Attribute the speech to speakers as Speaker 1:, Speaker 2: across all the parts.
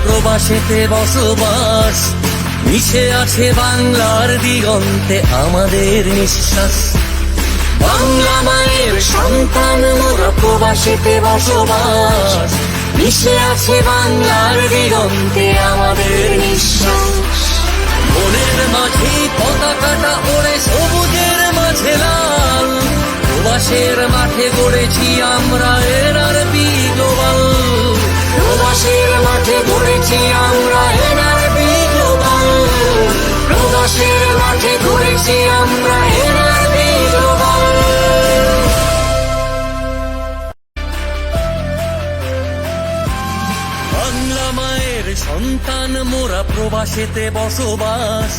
Speaker 1: প্রবাসেতে বসবাস, মিশে আছে বাংলার দিগন্তে আমাদের নিঃশ্বাস। বাংলা মায়ের সন্তান মোরা, প্রবাসেতে বসবাস, মিশে আছে বাংলার দিগন্তে আমাদের নিঃশ্বাস। মনের মাঝে পতাকাটা ওড়ে সবুজের মাঝে লাল, প্রবাসের মাঠে গড়েছি আমরা এনআরবি গ্লোবাল। প্রবাসের মাঠে গড়েছি আমরা এনআরবি গ্লোবাল। প্রবাসের মাঠে গড়েছি আমরা এনআরবি গ্লোবাল। বাংলা মায়ের সন্তান মোরা, প্রবাসেতে বসবাস,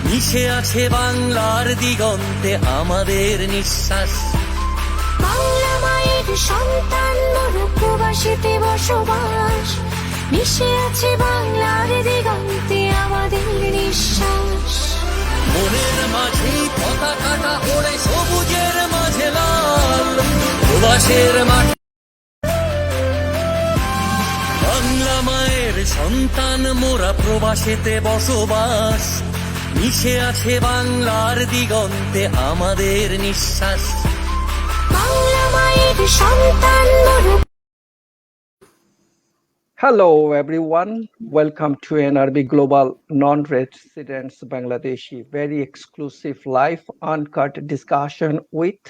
Speaker 1: মিশে আছে বাংলার দিগন্তে আমাদের নিঃশ্বাস।
Speaker 2: বাংলা মায়ের সন্তান মোরা, প্রবাসেতে বসবাস, মিশে আছে বাংলার দিগন্তে আমাদের নিঃশ্বাস।
Speaker 1: মনের মাঝে পতাকাটা ওড়ে সবুজের মাঝে লাল, প্রবাসের মাঠে। বাংলা মায়ের সন্তান মোরা, প্রবাসেতে বসবাস, মিশে আছে বাংলার দিগন্তে আমাদের নিঃশ্বাস।
Speaker 2: বাংলা মায়ের সন্তান মোরা।
Speaker 3: Hello everyone, welcome to NRB Global Non-Residents Bangladeshi very exclusive live uncut discussion with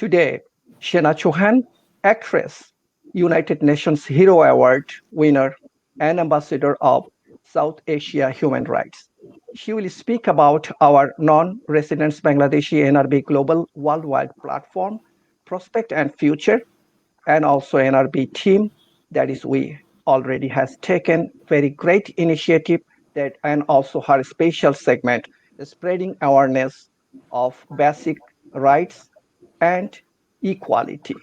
Speaker 3: today Sheena Chauhan, actress, United Nations Hero Award winner and ambassador of South Asia Human Rights. She will speak about our non-residents Bangladeshi NRB Global Worldwide Platform, prospect and future, and also NRB team that is we already has taken very great initiative that, and also her special segment spreading awareness of basic rights and equality.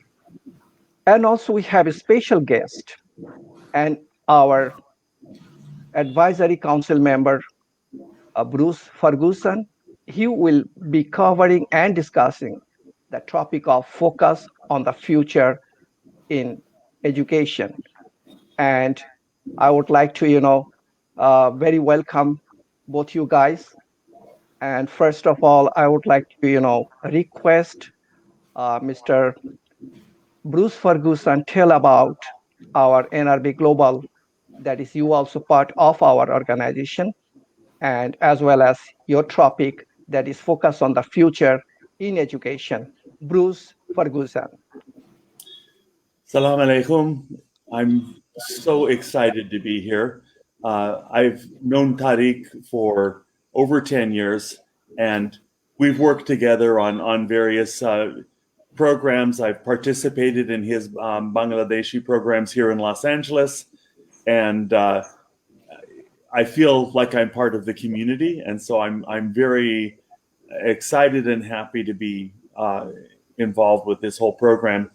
Speaker 3: And also we have a special guest and our advisory council member Bruce Ferguson. He will be covering and discussing the topic of focus on the future in education. And I would like to, very welcome both you guys. And first of all, I would like to, request Mr. Bruce Ferguson tell about our NRB Global, that is you also part of our organization, and as well as your topic that is focus on the future in education. Bruce Ferguson.
Speaker 4: Salam alaikum. I'm so excited to be here. I've known Tariq for over 10 years, and we've worked together on various programs. I've participated in his Bangladeshi programs here in Los Angeles, and I feel like I'm part of the community, and so I'm very excited and happy to be involved with this whole program.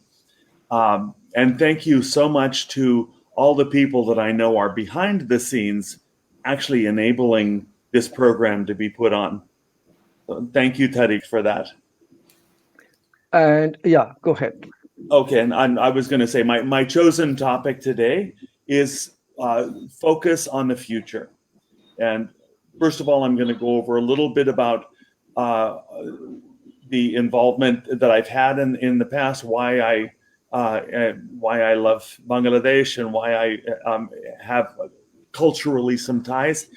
Speaker 4: And thank you so much to all the people that I know are behind the scenes actually enabling this program to be put on. So thank you, Tariq, for that.
Speaker 3: And yeah, go ahead.
Speaker 4: Okay, and I was going to say my chosen topic today is focus on the future. And first of all, I'm going to go over a little bit about the involvement that I've had in the past, why I love Bangladesh and why I have culturally some ties.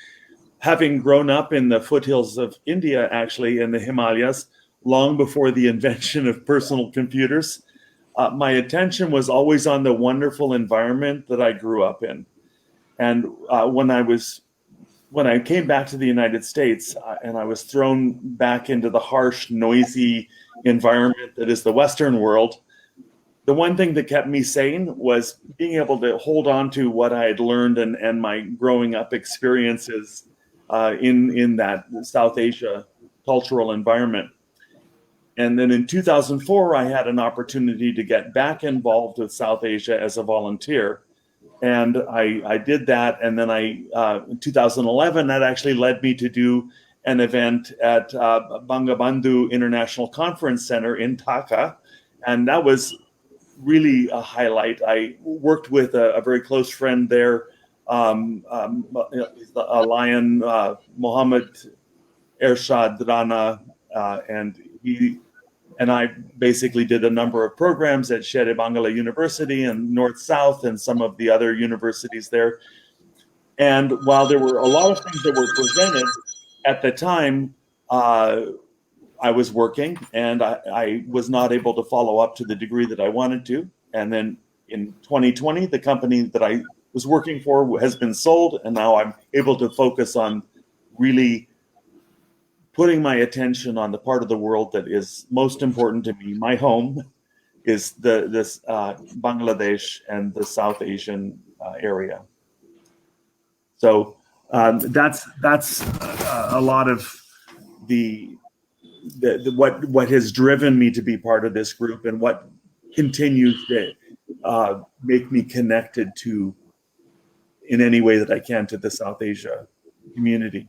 Speaker 4: Having grown up in the foothills of India, actually in the Himalayas, long before the invention of personal computers, my attention was always on the wonderful environment that I grew up in. And when I came back to the United States and I was thrown back into the harsh, noisy environment that is the Western world, the one thing that kept me sane was being able to hold on to what I had learned and my growing up experiences in that South Asia cultural environment. And then in 2004, I had an opportunity to get back involved with South Asia as a volunteer. And I did that. And then in 2011, that actually led me to do an event at Bangabandhu International Conference Center in Dhaka. And that was really a highlight. I worked with a very close friend there a lion, Mohammed Ershad Rana, and he and I basically did a number of programs at Shere Bangla University and North South and some of the other universities there. And while there were a lot of things that were presented at the time, I was working and I was not able to follow up to the degree that I wanted to. And then in 2020, the company that I was working for has been sold, and now I'm able to focus on really putting my attention on the part of the world that is most important to me. My home is this Bangladesh and the South Asian area. So that's a lot of what has driven me to be part of this group, and what continues to make me connected to, in any way that I can, to the South Asia community.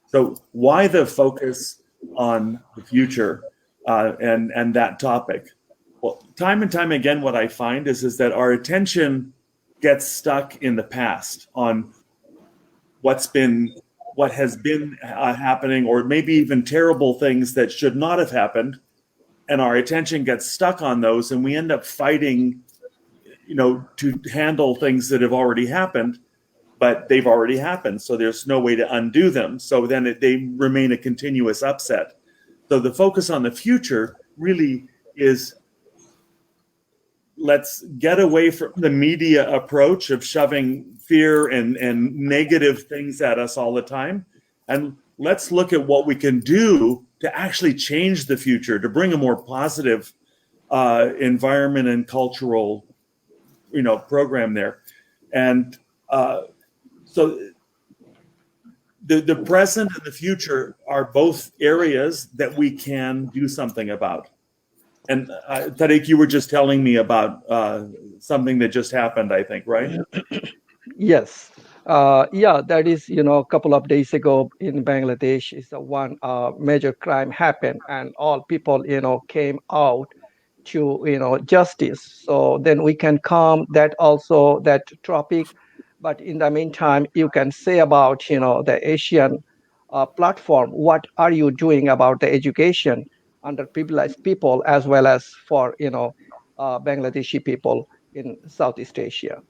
Speaker 4: So why the focus on the future and that topic? Well, time and time again, what I find is that our attention gets stuck in the past on what has been happening, or maybe even terrible things that should not have happened, and our attention gets stuck on those, and we end up fighting, to handle things that have already happened. But they've already happened, so there's no way to undo them. So then they remain a continuous upset. So the focus on the future really is, let's get away from the media approach of shoving fear and negative things at us all the time, and let's look at what we can do to actually change the future, to bring a more positive environment and cultural, program there. And so the present and the future are both areas that we can do something about. And Tariq, you were just telling me about something that just happened, I think, right?
Speaker 3: Yes. That is, a couple of days ago in Bangladesh is one major crime happened, and all people, came out to, justice. So then we can calm that topic. But in the meantime, you can say about, the Asian platform, what are you doing about the education underprivileged people, as well as for, Bangladeshi people in Southeast Asia?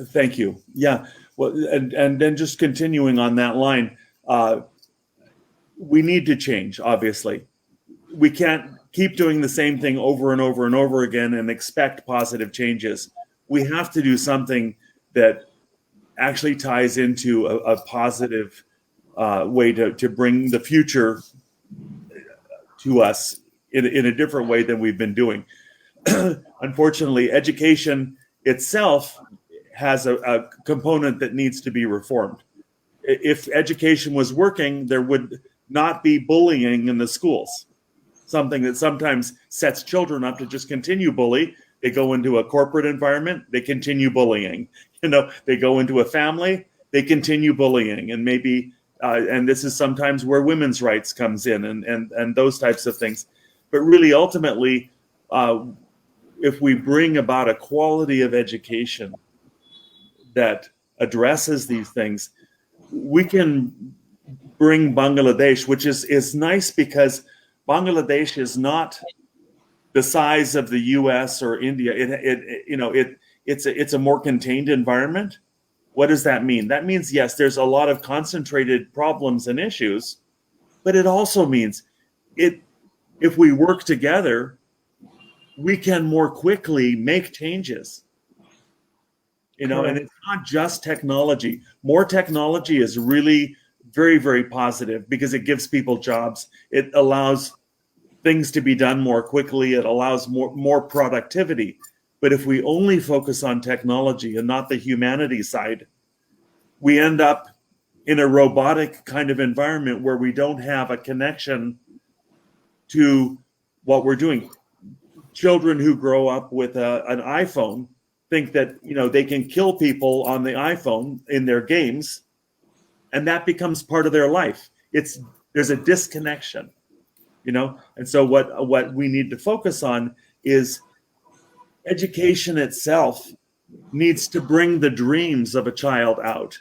Speaker 4: Thank you. Yeah. Well, and then just continuing on that line, we need to change, obviously. We can't keep doing the same thing over and over and over again and expect positive changes. We have to do something that actually ties into a positive way to bring the future to us in a different way than we've been doing. Unfortunately, education itself has a component that needs to be reformed. If education was working, there would not be bullying in the schools, something that sometimes sets children up to just continue bully. They go into a corporate environment, they continue bullying. They go into a family, they continue bullying, and maybe, and this is sometimes where women's rights comes in, and those types of things. But really, ultimately, if we bring about a quality of education that addresses these things, we can bring Bangladesh, which is nice because Bangladesh is not the size of the U.S. or India. It's a more contained environment. What does that mean? That means, yes, there's a lot of concentrated problems and issues, but it also means if we work together, we can more quickly make changes. And it's not just technology. More technology is really very, very positive because it gives people jobs. It allows things to be done more quickly. It allows more productivity. But if we only focus on technology and not the humanity side, we end up in a robotic kind of environment where we don't have a connection to what we're doing. Children who grow up with an iPhone think that they can kill people on the iPhone in their games, and that becomes part of their life. There's a disconnection, and so what we need to focus on is education itself needs to bring the dreams of a child out,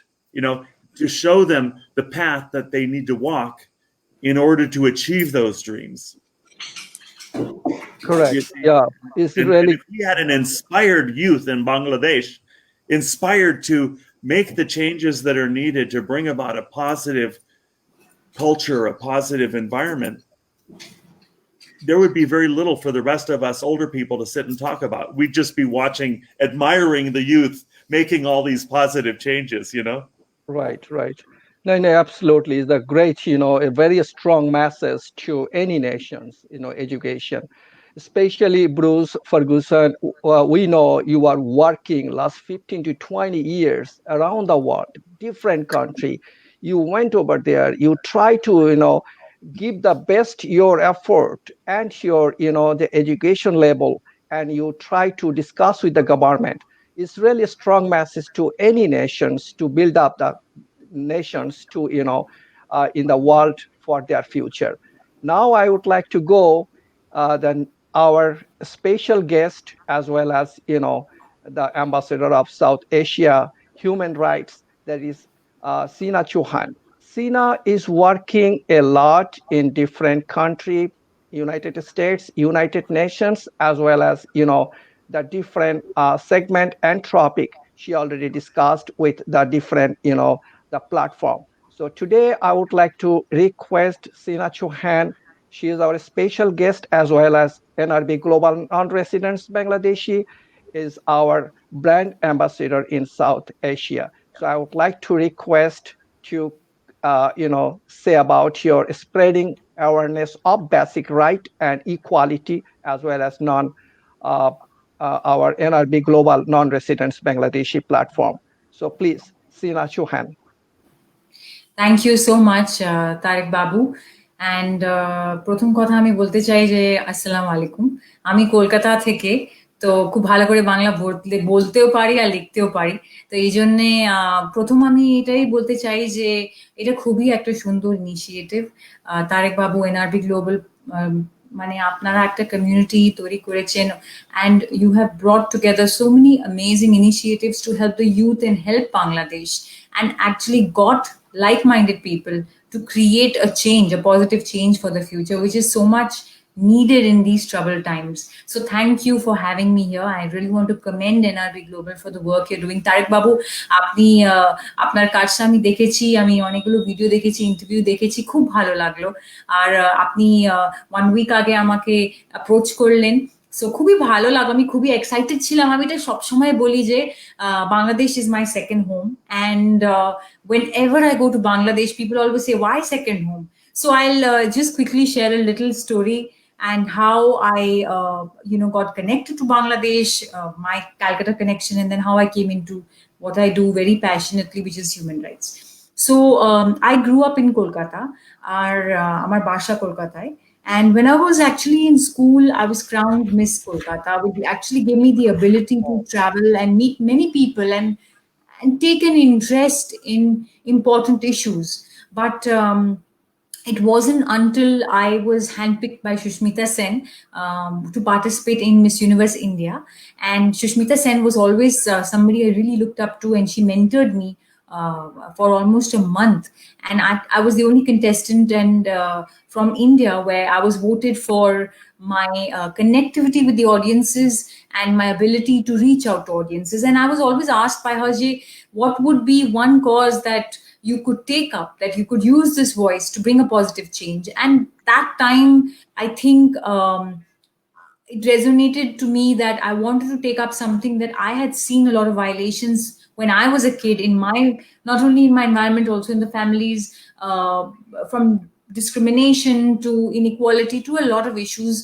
Speaker 4: to show them the path that they need to walk in order to achieve those dreams.
Speaker 3: Correct.
Speaker 4: You see,
Speaker 3: Yeah, it's
Speaker 4: and
Speaker 3: really
Speaker 4: if we had an inspired youth in Bangladesh, inspired to make the changes that are needed to bring about a positive culture, a positive environment, there would be very little for the rest of us older people to sit and talk about. We'd just be watching, admiring the youth making all these positive changes,
Speaker 3: right, right. No, no, absolutely. It's a great, a very strong message to any nations, education. Especially Bruce Ferguson, we know you are working last 15 to 20 years around the world, different country. You went over there, you try to, give the best your effort and your, the education level, and you try to discuss with the government. It's really a strong message to any nations to build up the nations to in the world for their future. Now I would like to go then our special guest as well as the ambassador of South Asia human rights, that is Sheena Chauhan. Sheena is working a lot in different country, United States, United Nations, as well as the different segment and topic she already discussed with the different the platform. So today I would like to request Sheena Chauhan. She is our special guest as well as NRB Global Non-Residents Bangladeshi is our brand ambassador in South Asia. So I would like to request to say about your spreading awareness of basic right and equality as well as uh, our NRB Global Non-Residents Bangladeshi platform. So please, Sheena Chauhan.
Speaker 5: Thank you so much Tarek Babu and প্রথম কথা আমি বলতে চাই যে আসসালামু আলাইকুম। আমি কলকাতা থেকে, তো খুব ভালো করে বাংলা বলতেও পারি আর লিখতেও পারি। তো এই জন্যে প্রথম আমি এটাই বলতে চাই যে এটা খুবই একটা সুন্দর ইনিশিয়েটিভ তারেক বাবু এনআরবি গ্লোবাল, মানে আপনারা একটা কমিউনিটি তৈরি করেছেন and you have brought together so many amazing initiatives to help the youth and help Bangladesh, and actually got like-minded people to create a change, a positive change for the future, which is so much needed in these troubled times. So thank you for having me here. I really want to commend NRB Global for the work you're doing. Tarek Babu, আপনি আপনার কাজটা আমি দেখেছি, আমি অনেকগুলো video দেখেছি, interview দেখেছি, খুব ভালো লাগলো। আর আপনি 1 week আগে আমাকে অ্যাপ্রোচ করলেন, সো খুবই ভালো লাগলো, আমি খুবই এক্সাইটেড ছিলাম। আমি এটা সবসময় বলি যে Bangladesh is my second home, and whenever I go to Bangladesh, people always say, why second home? So I'll just quickly share a little story and how I got connected to Bangladesh, my Calcutta connection, and then how I came into what I do very passionately, which is human rights. So I grew up in Kolkata, amar basha Kolkataয়. And when I was actually in school, I was crowned Miss Kolkata, which actually gave me the ability to travel and meet many people and take an interest in important issues. But it wasn't until I was handpicked by Shushmita Sen to participate in Miss Universe India. And Shushmita Sen was always somebody I really looked up to, and she mentored me for almost a month. And I was the only contestant and from India where I was voted for my connectivity with the audiences and my ability to reach out to audiences. And I was always asked by her, what would be one cause that you could take up, that you could use this voice to bring a positive change? And that time, I think it resonated to me that I wanted to take up something that I had seen a lot of violations when I was a kid in my, not only in my environment, also in the families, from discrimination to inequality to a lot of issues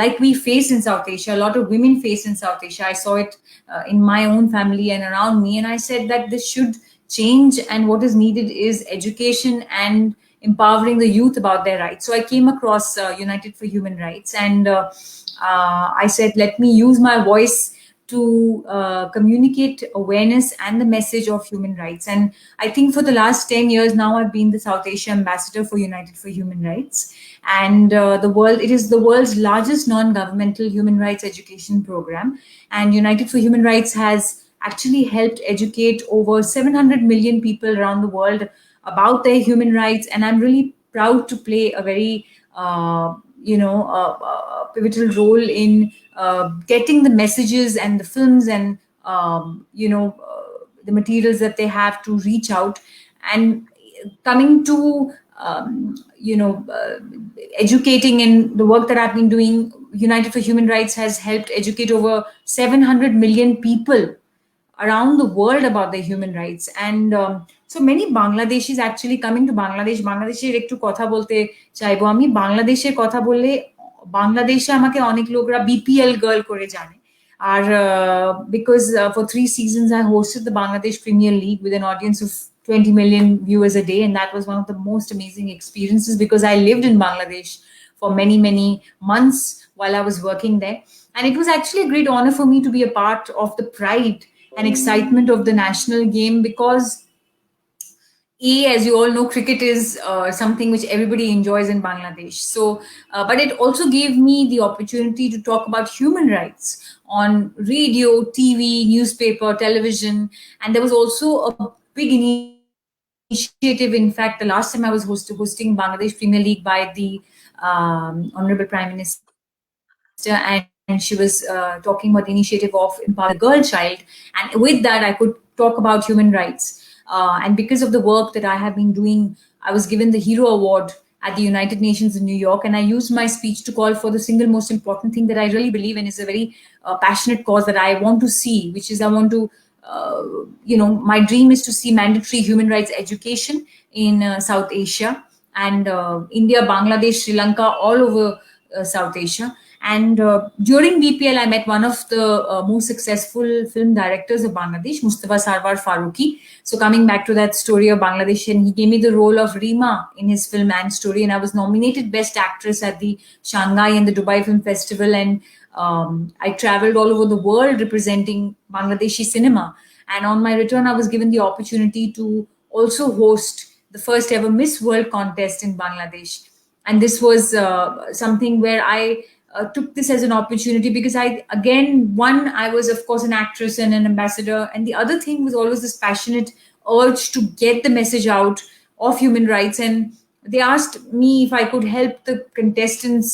Speaker 5: like we face in South Asia, a lot of women face in South Asia. I saw it in my own family and around me, and I said that this should change, and what is needed is education and empowering the youth about their rights. So I came across United for Human Rights, and I said, let me use my voice to communicate awareness and the message of human rights. And I think for the last 10 years now, I've been the South Asia ambassador for United for Human Rights. And it is the world's largest non-governmental human rights education program. And United for Human Rights has actually helped educate over 700 million people around the world about their human rights. And I'm really proud to play a very pivotal role in getting the messages and the films and the materials that they have to reach out. And coming to educating in the work that I've been doing, United for Human Rights has helped educate over 700 million people around the world about their human rights. And so many Bangladeshis actually coming to বাংলাদেশের একটু কথা বলতে চাইবো আমি। বাংলাদেশের কথা বললে বাংলাদেশে আমাকে অনেক লোকরা বিপিএল গার্ল করে জানে। আর because for 3 seasons I hosted the Bangladesh Premier League with an audience of 20 million viewers a day, and that was one of the most amazing experiences because I lived in Bangladesh for many months while I was working there. And it was actually a great honor for me to be a part of the pride and excitement of the national game because as you all know, cricket is something which everybody enjoys in Bangladesh. So, but it also gave me the opportunity to talk about human rights on radio, TV, newspaper, television. And there was also a big initiative. In fact, the last time I was hosting Bangladesh Premier League by the Honorable Prime Minister, and she was talking about the initiative of Empower the Girl Child. And with that, I could talk about human rights. And because of the work that I have been doing, I was given the Hero Award at the United Nations in New York. And I used my speech to call for the single most important thing that I really believe in is a very passionate cause that I want to see, which is I want to, my dream is to see mandatory human rights education in South Asia and India, Bangladesh, Sri Lanka, all over South Asia. And during BPL, I met one of the most successful film directors of Bangladesh, Mustafa Sarwar Farooqi. So coming back to that story of Bangladesh, and he gave me the role of Rima in his film And Story, and I was nominated Best Actress at the Shanghai and the Dubai Film Festival. And I traveled all over the world representing Bangladeshi cinema. And on my return, I was given the opportunity to also host the first ever Miss World contest in Bangladesh. And this was something where I took this as an opportunity because I was of course an actress and an ambassador, and the other thing was always this passionate urge to get the message out of human rights. And they asked me if I could help the contestants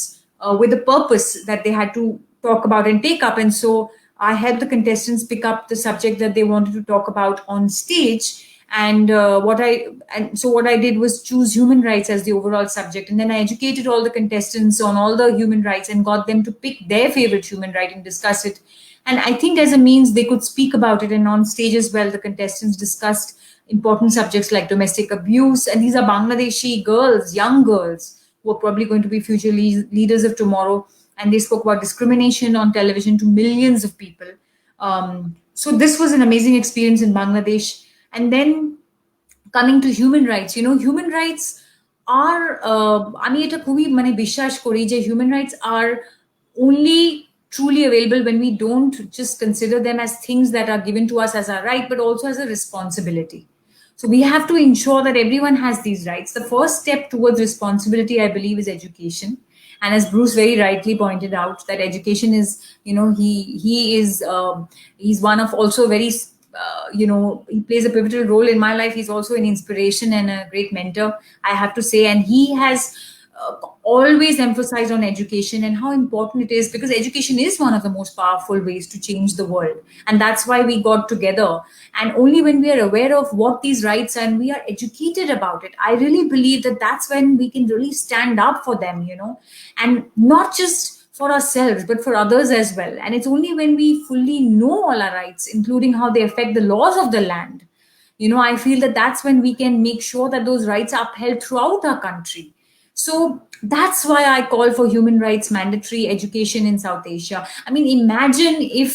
Speaker 5: with a purpose that they had to talk about and take up. And so I helped the contestants pick up the subject that they wanted to talk about on stage. And what I did was choose human rights as the overall subject, and then I educated all the contestants on all the human rights and got them to pick their favorite human right and discuss it. And I think as a means they could speak about it, and on stage as well the contestants discussed important subjects like domestic abuse. And these are Bangladeshi girls, young girls, who are probably going to be future leaders of tomorrow, and they spoke about discrimination on television to millions of people. So this was an amazing experience in Bangladesh. And then coming to human rights, human rights are, আমি এটা খুবই বিশ্বাস করি যে human rights are only truly available when we don't just consider them as things that are given to us as a right, but also as a responsibility. So we have to ensure that everyone has these rights. The first step towards responsibility, I believe, is education. And as Bruce very rightly pointed out, that education is, he's one of also very he plays a pivotal role in my life. He's also an inspiration and a great mentor, I have to say. And he has always emphasized on education and how important it is, because education is one of the most powerful ways to change the world. And that's why we got together. And only when we are aware of what these rights are and we are educated about it, I really believe that that's when we can really stand up for them, and not just for ourselves, but for others as well. And it's only when we fully know all our rights, including how they affect the laws of the land, I feel that that's when we can make sure that those rights are upheld throughout our country. So that's why I call for human rights mandatory education in South Asia. I mean, imagine if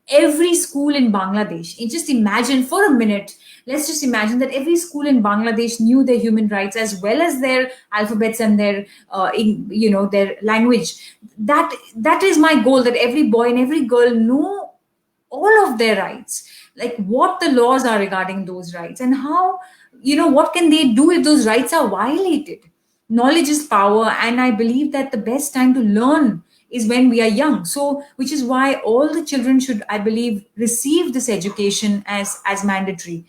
Speaker 5: every school in Bangladesh, just imagine for a minute, let's just imagine that every school in Bangladesh knew their human rights as well as their alphabets and their their language. That is my goal, that every boy and every girl know all of their rights, like what the laws are regarding those rights, and how, what can they do if those rights are violated. Knowledge is power, and I believe that the best time to learn is when we are young. So which is why all the children should, I believe, receive this education as mandatory.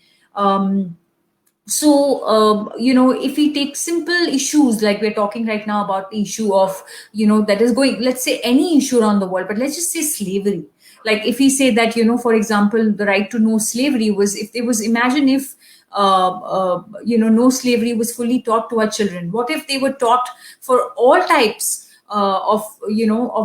Speaker 5: If we take simple issues, like we're talking right now about the issue of, that is going, let's say any issue around the world, but let's just say slavery. Like if we say that, for example, the right to no slavery was, if there was, imagine if no slavery was fully taught to our children. What if they were taught for all types of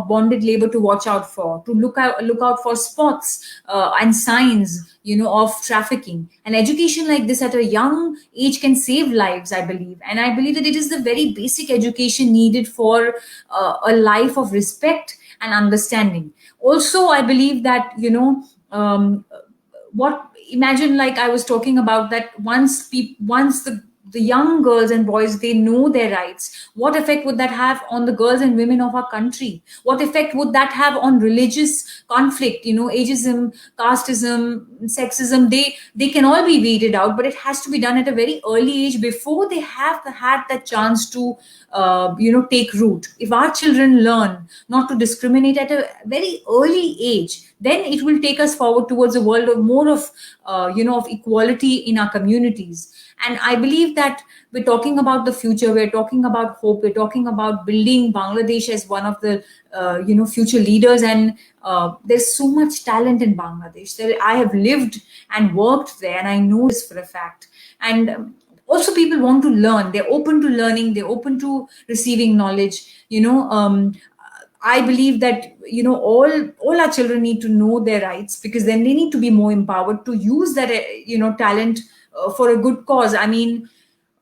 Speaker 5: bonded labor to watch out for, to look out for spots and signs, of trafficking. And education like this at a young age can save lives, I believe. And I believe that it is the very basic education needed for a life of respect and understanding. Also, I believe that, what imagine, like I was talking about, that once the young girls and boys, they know their rights, what effect would that have on the girls and women of our country? What effect would that have on religious conflict? Ageism, casteism, sexism, they can all be weeded out, but it has to be done at a very early age, before they have had that chance to take root. If our children learn not to discriminate at a very early age, then it will take us forward towards a world of more of of equality in our communities. And I believe that we're talking about the future, we're talking about hope, we're talking about building Bangladesh as one of the future leaders. And there's so much talent in Bangladesh. I have lived and worked there, and I know this for a fact. And also, people want to learn, they're open to learning, they're open to receiving knowledge. I believe that all our children need to know their rights, because then they need to be more empowered to use that talent for a good cause. I mean,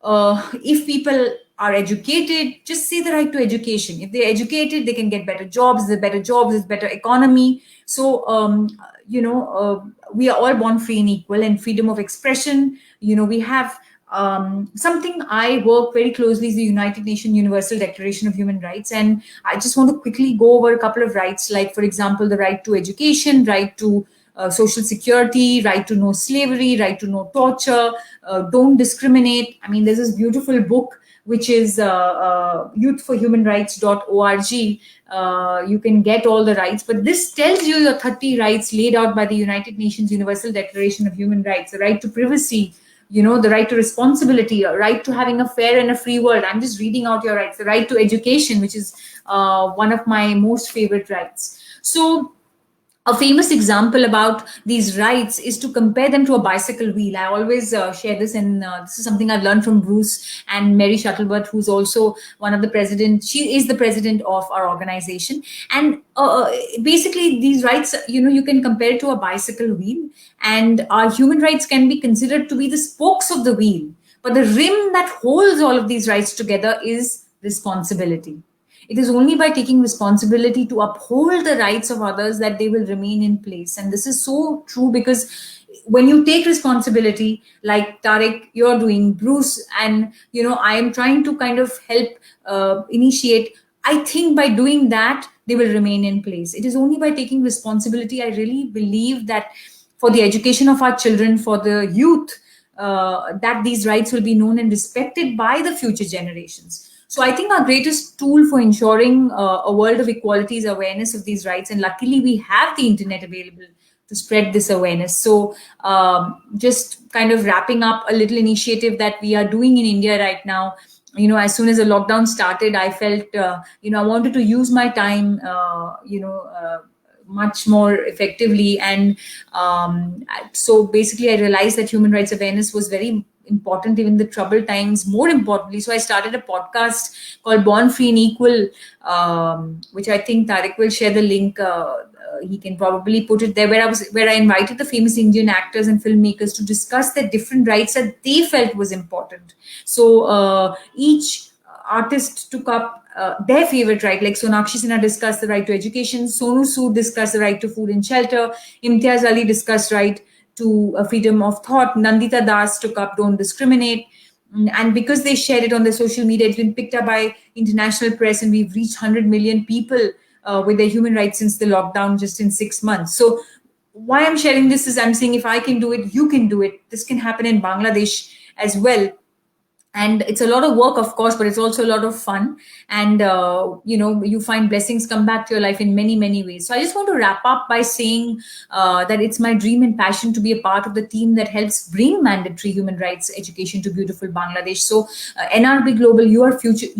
Speaker 5: if people are educated, just say the right to education. If they're educated, they can get better jobs. There's better jobs, there's better economy. So we are all born free and equal, and freedom of expression. We have something I work very closely is the United Nations Universal Declaration of Human Rights. And I just want to quickly go over a couple of rights, like, for example, the right to education, right to social security, right to no slavery, right to no torture, don't discriminate. I mean, there's this beautiful book, which is youthforhumanrights.org. You can get all the rights, but this tells you your 30 rights laid out by the United Nations Universal Declaration of Human Rights: the right to privacy, the right to responsibility, a right to having a fair and a free world. I'm just reading out your rights. The right to education, which is one of my most favorite rights. So a famous example about these rights is to compare them to a bicycle wheel. I always share this, and this is something I've learned from Bruce and Mary Shuttleworth, who's also one of the presidents. She is the president of our organization. And basically, these rights, you can compare it to a bicycle wheel, and our human rights can be considered to be the spokes of the wheel. But the rim that holds all of these rights together is responsibility. It is only by taking responsibility to uphold the rights of others that they will remain in place. And this is so true, because when you take responsibility, like Tariq, you're doing, Bruce, and I am trying to kind of help initiate, I think by doing that, they will remain in place. It is only by taking responsibility, I really believe, that for the education of our children, for the youth, that these rights will be known and respected by the future generations. So I think our greatest tool for ensuring a world of equality is awareness of these rights. And luckily, we have the internet available to spread this awareness. So just kind of wrapping up a little initiative that we are doing in India right now. As soon as the lockdown started, I felt, I wanted to use my time, much more effectively. And so basically, I realized that human rights awareness was very important, even the troubled times, more importantly. So I started a podcast called Born Free and Equal, which I think Tariq will share the link. He can probably put it there, where I invited the famous Indian actors and filmmakers to discuss their different rights that they felt was important. So each artist took up their favorite right, like Sonakshi Sinha discussed the right to education, Sonu Sood discussed the right to food and shelter, Imtiaz Ali discussed right to freedom of thought, Nandita Das took up don't discriminate. And because they shared it on their social media, it's been picked up by international press, and we've reached 100 million people with their human rights since the lockdown just in 6 months. So why I'm sharing this is I'm saying if I can do it, you can do it. This can happen in Bangladesh as well. And it's a lot of work, of course, but it's also a lot of fun. And you find blessings come back to your life in many many ways. So I just want to wrap up by saying that it's my dream and passion to be a part of the team that helps bring mandatory human rights education to beautiful Bangladesh. So NRB Global, your future,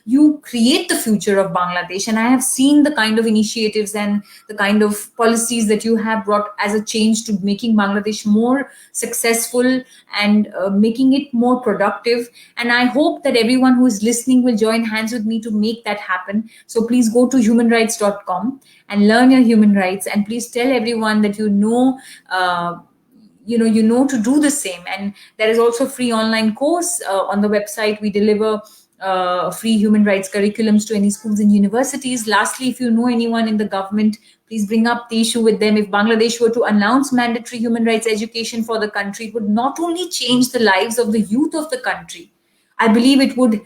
Speaker 5: you create the future of Bangladesh. And I have seen the kind of initiatives and the kind of policies that you have brought as a change to making Bangladesh more successful and making it more productive. And I hope that everyone who is listening will join hands with me to make that happen. So please go to humanrights.com and learn your human rights. And please tell everyone that to do the same. And there is also a free online course on the website. We deliver free human rights curriculums to any schools and universities. Lastly, if you know anyone in the government, please bring up the issue with them. If Bangladesh were to announce mandatory human rights education for the country, it would not only change the lives of the youth of the country, I believe it would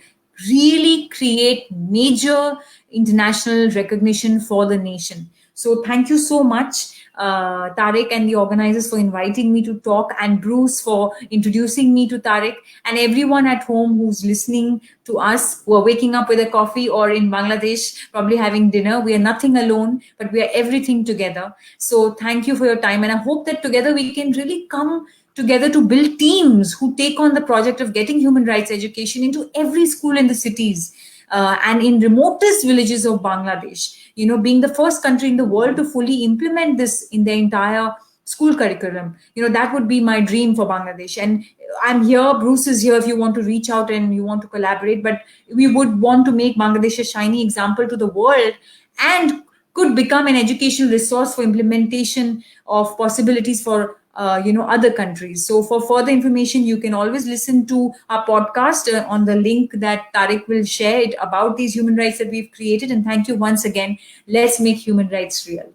Speaker 5: really create major international recognition for the nation. So thank you so much, Tariq and the organizers, for inviting me to talk, and Bruce for introducing me to Tariq, and everyone at home who's listening to us, who are waking up with a coffee or in Bangladesh probably having dinner. We are nothing alone, but we are everything together. So thank you for your time, and I hope that together we can really come together to build teams who take on the project of getting human rights education into every school in the cities and in remotest villages of Bangladesh. Being the first country in the world to fully implement this in their entire school curriculum. That would be my dream for Bangladesh. And I'm here, Bruce is here if you want to reach out and you want to collaborate. But we would want to make Bangladesh a shining example to the world, and could become an educational resource for implementation of possibilities for other countries. So for further information, you can always listen to our podcast on the link that Tariq will share it about these human rights that we've created. And thank you once again. Let's make human rights real.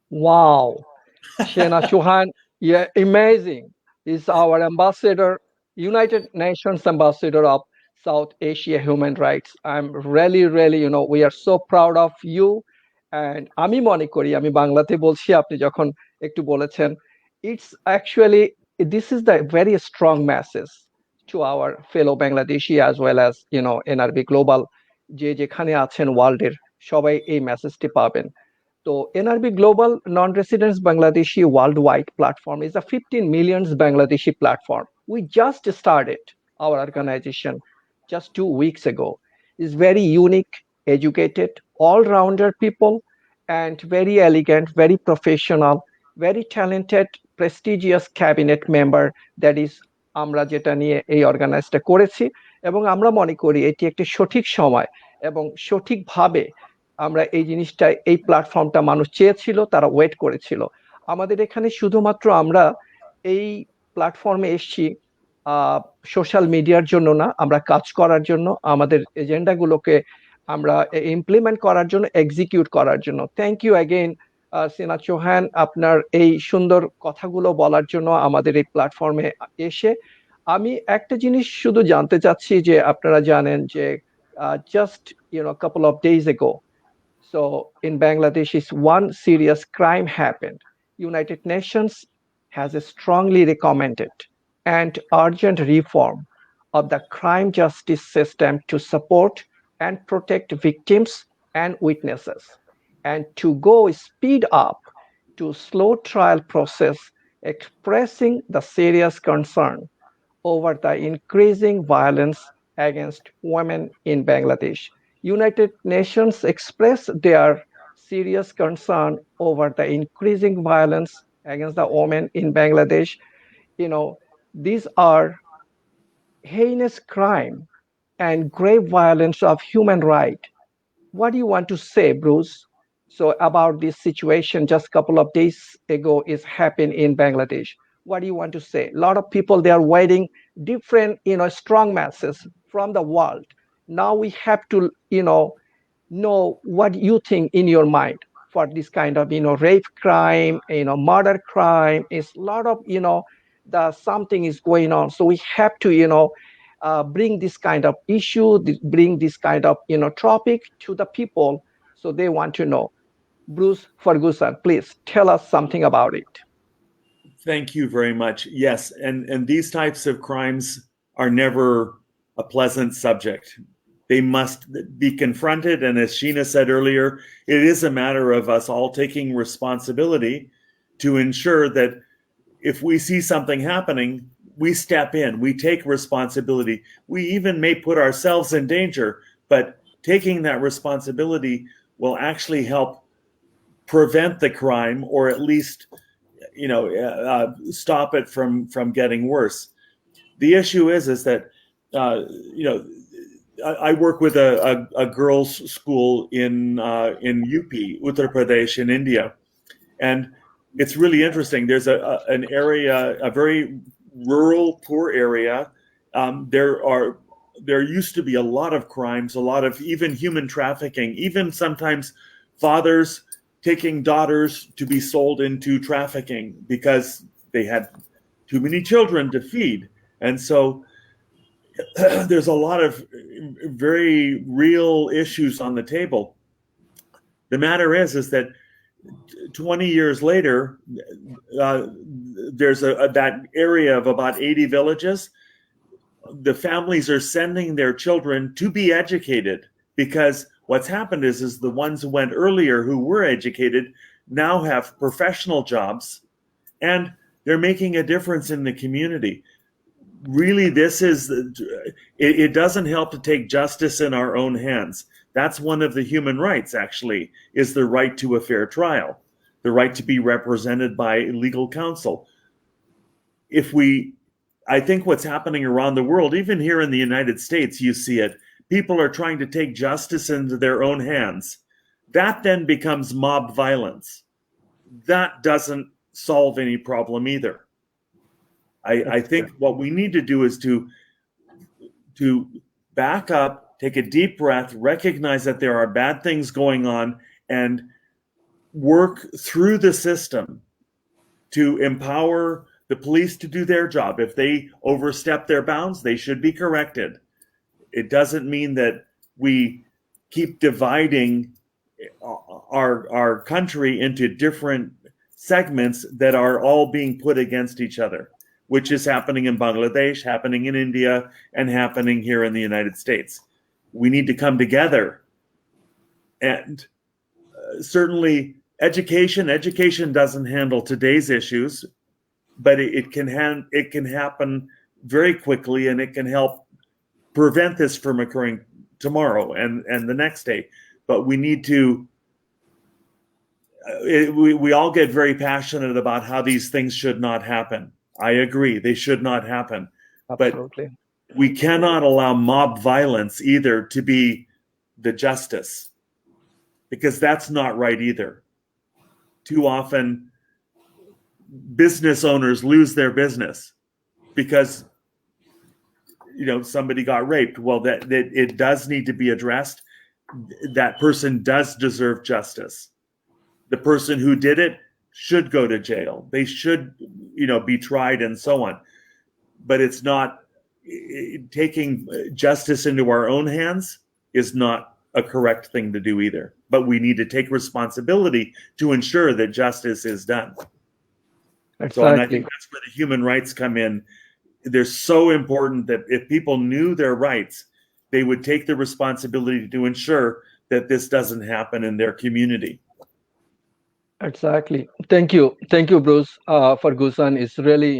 Speaker 3: Wow. Sheena Chauhan, yeah, amazing. Is our ambassador, United Nations ambassador of South Asia human rights. I'm really, really, we are so proud of you. And আমি মনে করি, আমি বাংলাতে বলছি, আপনি যখন একটু বলেছেন, it's actually, this is the very strong message to our fellow Bangladeshi as well as, NRB Global, যে যেখানে আছেন ওয়ার্ল্ডের সবাই এই মেসেজটি পাবেন। So NRB Global Non-Residents Bangladeshi Worldwide Platform is a 15 millions Bangladeshi platform. We just started our organization just 2 weeks ago. It's very unique, educated, all-rounder people, and very elegant, very professional, very talented, prestigious cabinet member that is আমরা যেটা নিয়ে এই অর্গানাইজটা করেছি, এবং আমরা মনে করি এটি একটি সঠিক সময় এবং সঠিকভাবে আমরা এই জিনিসটা, এই প্ল্যাটফর্মটা মানুষ চেয়েছিল, তারা ওয়েট করেছিল। আমাদের এখানে শুধুমাত্র আমরা এই প্ল্যাটফর্মে এসেছি সোশ্যাল মিডিয়ার জন্য না, আমরা কাজ করার জন্য, আমাদের এজেন্ডাগুলোকে আমরা ইমপ্লিমেন্ট করার জন্য, এক্সিকিউট করার জন্য। থ্যাংক ইউ অ্যাগেইন সিনা চৌহান, আপনার এই সুন্দর কথাগুলো বলার জন্য আমাদের এই প্ল্যাটফর্মে এসে। আমি একটা জিনিস শুধু জানতে চাচ্ছি যে আপনারা জানেন যে just couple of days ago, so in Bangladesh, is one serious crime happened. United Nations has strongly recommended and urgent reform of the crime justice system to support and protect victims and witnesses, and to go speed up to slow trial process, expressing the serious concern over the increasing violence against women in Bangladesh. United Nations expressed their serious concern over the increasing violence against the women in Bangladesh. These are heinous crime and grave violence of human right. What do you want to say, Bruce? So about this situation just a couple of days ago is happened in Bangladesh. What do you want to say? A lot of people, they are waiting different, strong messages from the world. Now we have to, know what you think in your mind for this kind of, rape crime, murder crime. Is a lot of, the something is going on. So we have to, bring this kind of issue, bring this kind of, topic to the people, so they want to know. Bruce Ferguson, please tell us something about it.
Speaker 4: Thank you very much. Yes, and these types of crimes are never a pleasant subject. They must be confronted, and as Sheena said earlier, it is a matter of us all taking responsibility to ensure that if we see something happening, we step in, we take responsibility. We even may put ourselves in danger, but taking that responsibility will actually help prevent the crime, or at least stop it from getting worse. The issue is that I work with a girls' school in UP, Uttar Pradesh, in India, and it's really interesting. There's an area, a very rural, poor area. There used to be a lot of crimes, a lot of even human trafficking, even sometimes fathers taking daughters to be sold into trafficking because they had too many children to feed. And so there's a lot of very real issues on the table. The matter is that 20 years later, there's that area of about 80 villages. The families are sending their children to be educated, because what's happened is the ones who went earlier, who were educated, now have professional jobs, and they're making a difference in the community. Really, it doesn't help to take justice in our own hands. That's one of the human rights, actually, is the right to a fair trial, the right to be represented by legal counsel. I think what's happening around the world, even here in the United States, you see it. People are trying to take justice into their own hands. That then becomes mob violence. That doesn't solve any problem either. I think what we need to do is to back up, take a deep breath, recognize that there are bad things going on, and work through the system to empower the police to do their job. If they overstep their bounds, they should be corrected. It doesn't mean that we keep dividing our country into different segments that are all being put against each other, which is happening in Bangladesh, happening in India, and happening here in the United States. We need to come together. And certainly education doesn't handle today's issues, but it can happen very quickly, and it can help prevent this from occurring tomorrow and the next day. But we need to we all get very passionate about how these things should not happen. I agree, they should not happen.
Speaker 3: Absolutely.
Speaker 4: But we cannot allow mob violence either to be the justice, because that's not right either. Too often business owners lose their business because somebody got raped. Well, that it does need to be addressed. That person does deserve justice. The person who did it should go to jail. They should be tried and so on. But it's not, taking justice into our own hands is not a correct thing to do either. But we need to take responsibility to ensure that justice is done.
Speaker 3: Exactly.
Speaker 4: So, and I think that's where the human rights come in. They're so important that if people knew their rights, they would take the responsibility to ensure that this doesn't happen in their community.
Speaker 3: Exactly. Thank you, Bruce Ferguson. It's really,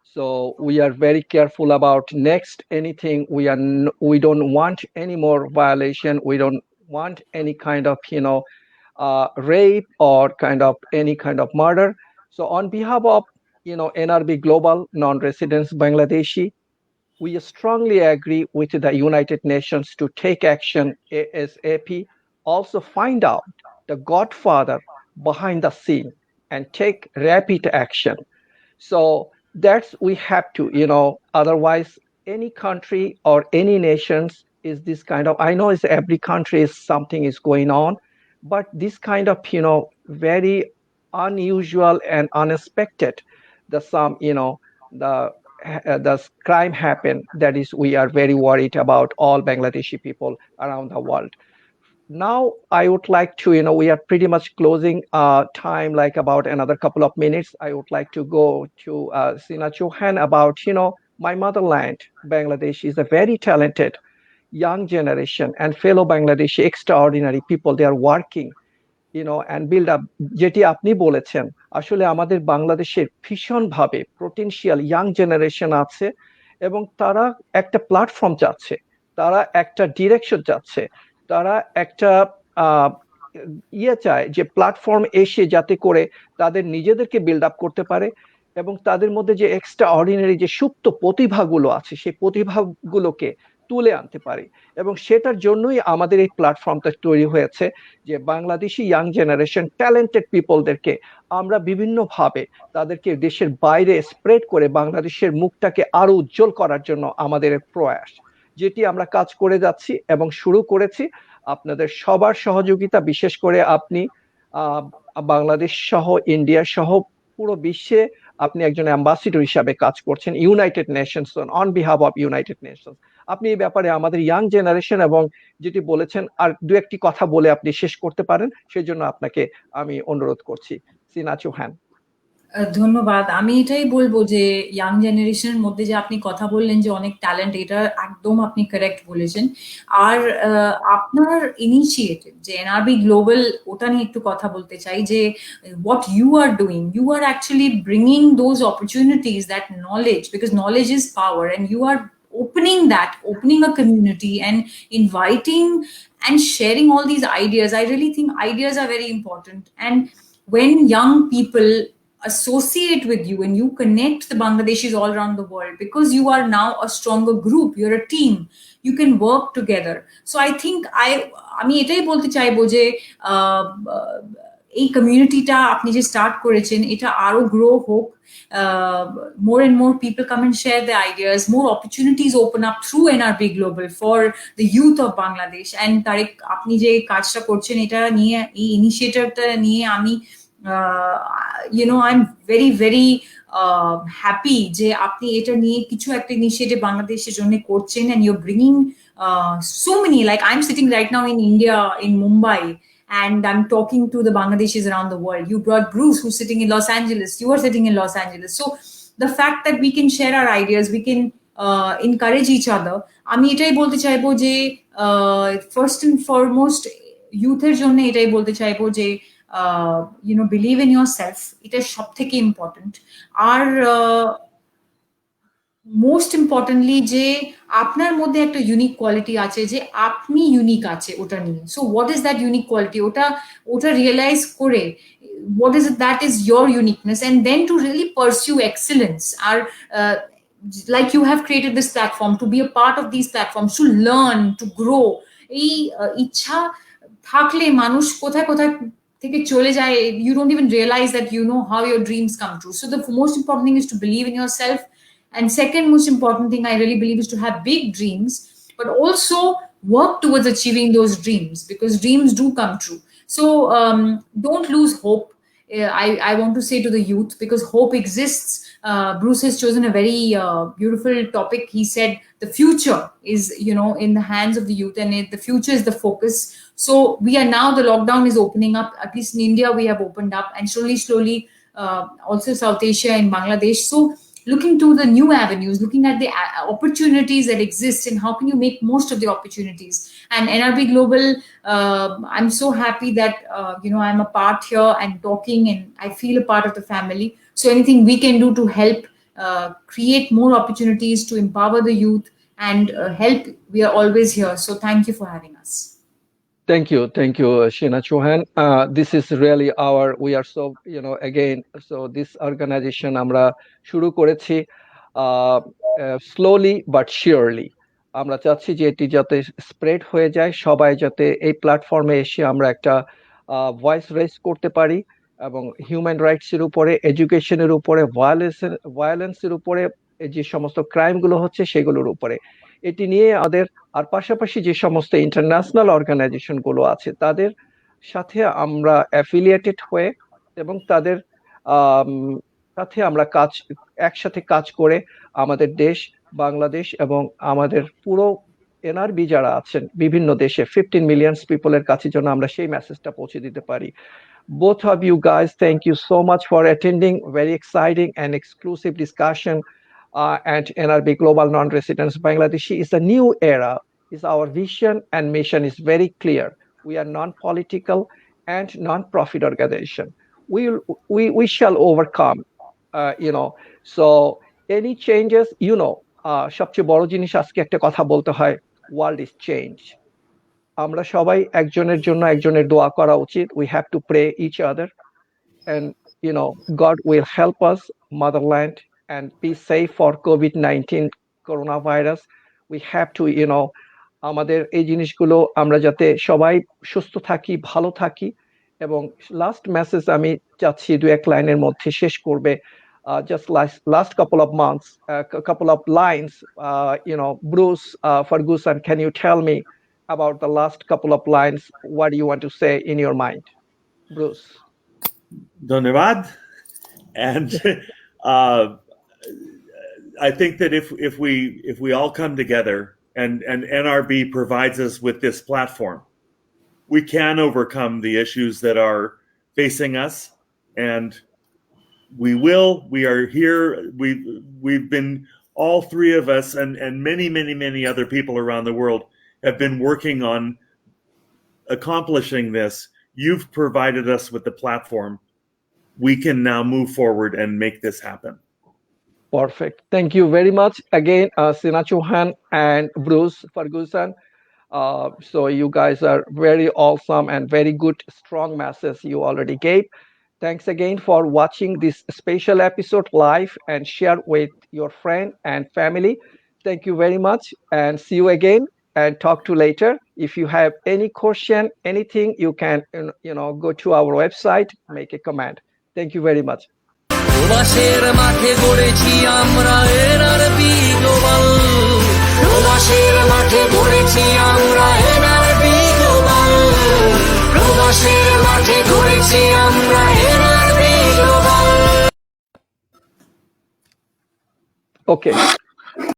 Speaker 3: so we are very careful about next anything. We don't want any more violation. We don't want any kind of rape or any kind of murder. So on behalf of NRB Global Non-Residents Bangladeshi, we strongly agree with the United Nations to take action ASAP. Also find out the godfather behind the scene and take rapid action. So that's we have to, otherwise any country or any nations is this kind of, I know it's every country is something is going on, but this kind of, very unusual and unexpected, the crime happened. That is, we are very worried about all Bangladeshi people around the world. now I would like to, we are pretty much closing time, like about another couple of minutes. I would like to go to Sina Chauhan about, my motherland. Bangladesh is a very talented young generation and fellow Bangladeshi extraordinary people. They are working, and build up, যেটি আপনি বলেছেন আসলে আমাদের বাংলাদেশের ভীষণভাবে potential young generation আছে এবং তারা একটা প্ল্যাটফর্ম চাচ্ছে, তারা একটা ডিরেকশন চাচ্ছে, তারা একটা আহ চায় যে প্ল্যাটফর্ম এসে যাতে করে তাদের নিজেদেরকে বিল্ড আপ করতে পারে এবং তাদের মধ্যে যে এক্সট্রা অর্ডিনারি যে সুপ্ত প্রতিভাগুলো আছে সেই প্রতিভাগুলোকে তুলে আনতে পারে। এবং সেটার জন্যই আমাদের এই প্ল্যাটফর্মটা তৈরি হয়েছে, যে বাংলাদেশি ইয়াং জেনারেশন ট্যালেন্টেড পিপলদেরকে আমরা বিভিন্নভাবে তাদেরকে দেশের বাইরে স্প্রেড করে বাংলাদেশের মুখটাকে আরো উজ্জ্বল করার জন্য আমাদের প্রয়াস, যেটি আমরা কাজ করে যাচ্ছি এবং শুরু করেছি আপনাদের সবার সহযোগিতা। বিশেষ করে আপনি বাংলাদেশ সহ ইন্ডিয়া সহ পুরো বিশ্বে আপনি একজন অ্যাম্বাসিডর হিসাবে কাজ করছেন United Nations, on behalf of United Nations. আপনি এই ব্যাপারে আমাদের ইয়াং জেনারেশন এবং যেটি বলেছেন আর দু একটি কথা বলে আপনি শেষ করতে পারেন, সেই জন্য আপনাকে আমি অনুরোধ করছি। সিনা চৌহান।
Speaker 5: ধন্যবাদ। আমি এটাই বলবো যে ইয়াং জেনারেশনের মধ্যে যে আপনি কথা বললেন যে অনেক ট্যালেন্ট, এটা একদম আপনি কারেক্ট বলেছেন। আর আপনার ইনিশিয়েটিভ যে এনআরবি গ্লোবাল, ওটা নিয়ে একটু কথা বলতে চাই যে what you are doing, you are actually bringing those opportunities, that knowledge, because knowledge is power, and you are opening a community and inviting and sharing all these ideas. I really think ideas are very important, and when young people associate with you and you connect the Bangladeshis all around the world, because you are now a stronger group, you're a team, you can work together. So I think আমি এটাই বলতে চাইবো যে এই কমিউনিটিটা আপনি যে start করেছেন এটা আরো গ্রো হোক, more and more people come and share their ideas, more opportunities open up through NRB Global for the youth of Bangladesh. And Tarique, আপনি যে কাজটা করছেন এটা নিয়ে, এই ইনিশিয়েটিভটা নিয়ে আমি I'm very very happy যে আপনি এটা নিয়ে কিছু একটা ইনিশিয়েটিভ বাংলাদেশের জন্য করছেন, and you're bringing so many, like I'm sitting right now in India, in Mumbai, and I'm talking to the Bangladeshis around the world. You brought Bruce, who's sitting in Los Angeles. You are sitting in Los Angeles. So the fact that we can share our ideas, we can encourage each other. আমি এটাই বলতে চাইবো যে first and foremost ইউথের জন্য এটাই বলতে চাইবো যে believe in yourself, এটা সব থেকে ইম্পর্টেন্ট। আর মোস্ট ইম্পর্টেন্টলি যে আপনার মধ্যে একটা ইউনিক কোয়ালিটি আছে, যে আপনি ইউনিক আছে ওটা নিয়ে। So what is that unique quality, ওটা রিয়েলাইজ করে what is it that is your uniqueness, and then to really pursue excellence. Or like you have created this platform, to be a part of these platforms, to learn, to grow. এই ইচ্ছা থাকলে মানুষ কোথায় কোথায় থেকে চলে যায়, you don't even realize that how your dreams come true. So the most important thing is to believe in yourself, and second most important thing I really believe is to have big dreams, but also work towards achieving those dreams, because dreams do come true. So don't lose hope. I want to say to the youth, because hope exists. Bruce has chosen a very beautiful topic. He said the future is in the hands of the youth, and the future is the focus. So we are now, the lockdown is opening up, at least in India we have opened up, and slowly also South Asia and Bangladesh. So looking to the new avenues, looking at the opportunities that exist, and how can you make most of the opportunities. And NRB Global, I'm so happy that I'm a part here and talking, and I feel a part of the family. So anything we can do to help create more opportunities, to empower the youth and help, we are always here. So thank you for having us.
Speaker 3: Thank you, Sheena Chauhan. This is really we are so, again, so this organization আমরা শুরু করেছি slowly but surely. আমরা চাচ্ছি যে এটি যাতে spread হয়ে যায়, সবাই যাতে এই প্ল্যাটফর্মে এসে আমরা একটা ভয়েস রেজ করতে পারি, এবং হিউম্যান রাইটস এর উপরে, এডুকেশনের উপরে, ভায়োলেন্সের উপরে, যে সমস্ত ক্রাইম গুলো হচ্ছে সেগুলোর উপরে এটি নিয়ে আমাদের, আর পাশাপাশি যে সমস্ত ইন্টারন্যাশনাল অর্গানাইজেশন গুলো আছে তাদের সাথে আমরা অ্যাফিলিয়েটেড হয়ে এবং তাদের সাথে আমরা একসাথে কাজ করে আমাদের দেশ বাংলাদেশ এবং আমাদের পুরো এনআরবি যারা আছেন বিভিন্ন দেশে 15 মিলিয়ন পিপলের কাছে যেন আমরা সেই মেসেজটা পৌঁছে দিতে পারি। Both of you guys, thank you so much for attending very exciting and exclusive discussion. And NRB Global Non-Residents Bangladeshi is a new era. Is our vision and mission is very clear. We are non-political and non-profit organization. We shall overcome. So any changes, সবচেয়ে বড় জিনিস আজকে একটা কথা বলতে হয়, world is change. আমরা সবাই একজনের জন্য একজনের দোয়া করা উচিত. We have to pray each other, and God will help us, motherland, and be safe for COVID-19 coronavirus. We have to, আমাদের এই জিনিসগুলো আমরা যাতে সবাই সুস্থ থাকি, ভালো থাকি। এবং লাস্ট মেসেজ আমি চাচ্ছি দু এক লাইনের মধ্যে শেষ করবে। Just last couple of months, couple of lines, Bruce, Ferguson, can you tell me about the last couple of lines? What do you want to say in your mind, Bruce?
Speaker 4: Dhanyavad. And I think that if we all come together and NRB provides us with this platform, we can overcome the issues that are facing us, and we are here. We've been, all three of us and many other people around the world have been working on accomplishing this. You've provided us with the platform. We can now move forward and make this happen.
Speaker 3: Perfect. Thank you very much again, Sina Chauhan and Bruce Ferguson. So you guys are very awesome and very good, strong message you already gave. Thanks again for watching this special episode live, and share with your friend and family. Thank you very much, and see you again and talk to later. If you have any question, anything, you can go to our website, make a comment. Thank you very much.
Speaker 1: প্রবাসের মাঠে গড়েছি আমরা NRB global. প্রবাসের মাঠে গড়েছি আমরা NRB global. প্রবাসের মাঠে গড়েছি আমরা NRB global.
Speaker 3: Okay.